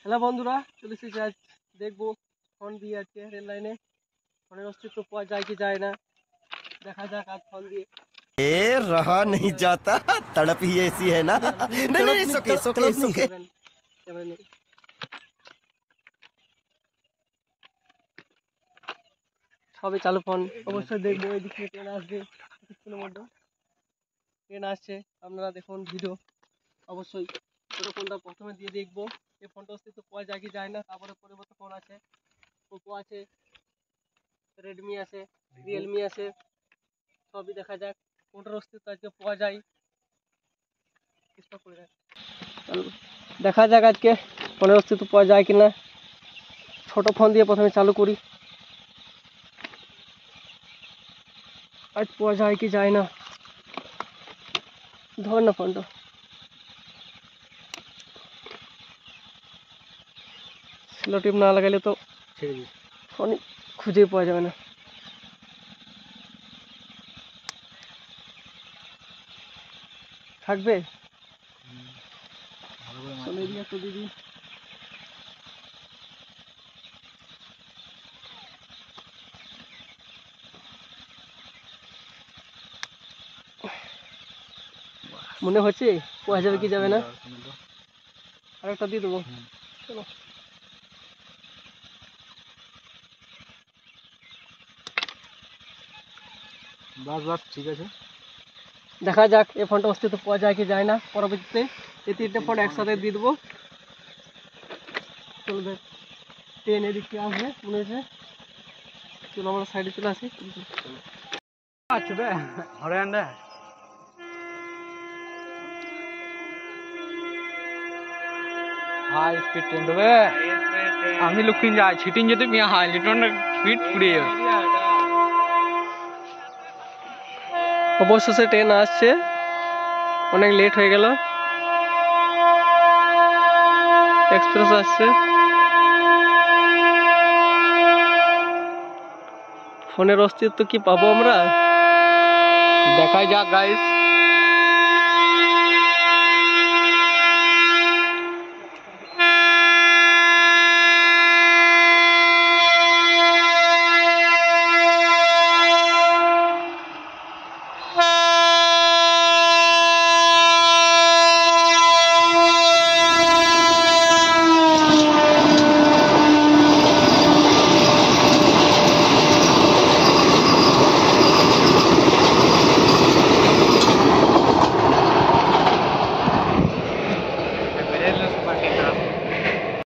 Hello বন্ধুরা, চলে এসেছি আজ দেখবো ফোন দিয়ে আজকে রেল লাইনে ফোনের অস্তিত্ব পাওয়া যায় কি যায় না, দেখা যাক আজ ফোন দিয়ে। रहा नहीं जाता तड़प ही ऐसी है ना। नहीं नहीं सोके सोके सोके সবে চালু ফোন, অবশ্যই দেখবো। এই দিক থেকে ট্রেন আসবে, কিছুক্ষণের মধ্যে ট্রেন আসছে, আপনারা দেখুন ভিডিও। অবশ্যই ছোটো ফোনটা প্রথমে দিয়ে দেখবো এই ফোনটা অস্তিত্ব পাওয়া যায় কি যায় না। তারপরে পরিবর্তন ফোন আছে, ওপো আছে, রেডমি আছে, রিয়েলমি আছে, সবই দেখা যাক কোনটার অস্তিত্ব আজকে পাওয়া যায়। দেখা যাক আজকে ফোনের অস্তিত্ব পাওয়া যায় কিনা। ছোট ফোন দিয়ে প্রথমে চালু করি, আজ পাওয়া যায় কি যায় না। ধর না ফোনটা, স্লো টিপ না লাগাইলে তো ফোন খুঁজেই পাওয়া যাবে না। থাকবে চলে দিয়ে তো দিদি। মনে হচ্ছে পাওয়া যাবে কি যাবে না। আরেকটা দিয়ে দেবো, চলো। বাস বাস ঠিক আছে, দেখা যাক এই ফোনটা অস্তিত্ব পাওয়া যায় কি যায় না। পরবর্তীতে এই তিনটে ফোন একসাথে দিয়ে দেবো। চলবে, ট্রেন এদিক থেকে আসবে মনে হচ্ছে। চলো আমরা সাইডে চলে আসি। আসবে ঘরে আনবে হাই স্পিড ট্রেন দেবে। আমি লক্ষ্মী যাই ছিটিং যদি মিয়া হাই লিটন স্পিড পুড়ে অবশেষে ট্রেন আসছে, অনেক লেট হয়ে গেল। এক্সপ্রেস আসছে, ফোনের অস্তিত্ব কি পাবো আমরা? দেখাই যাক গাইস।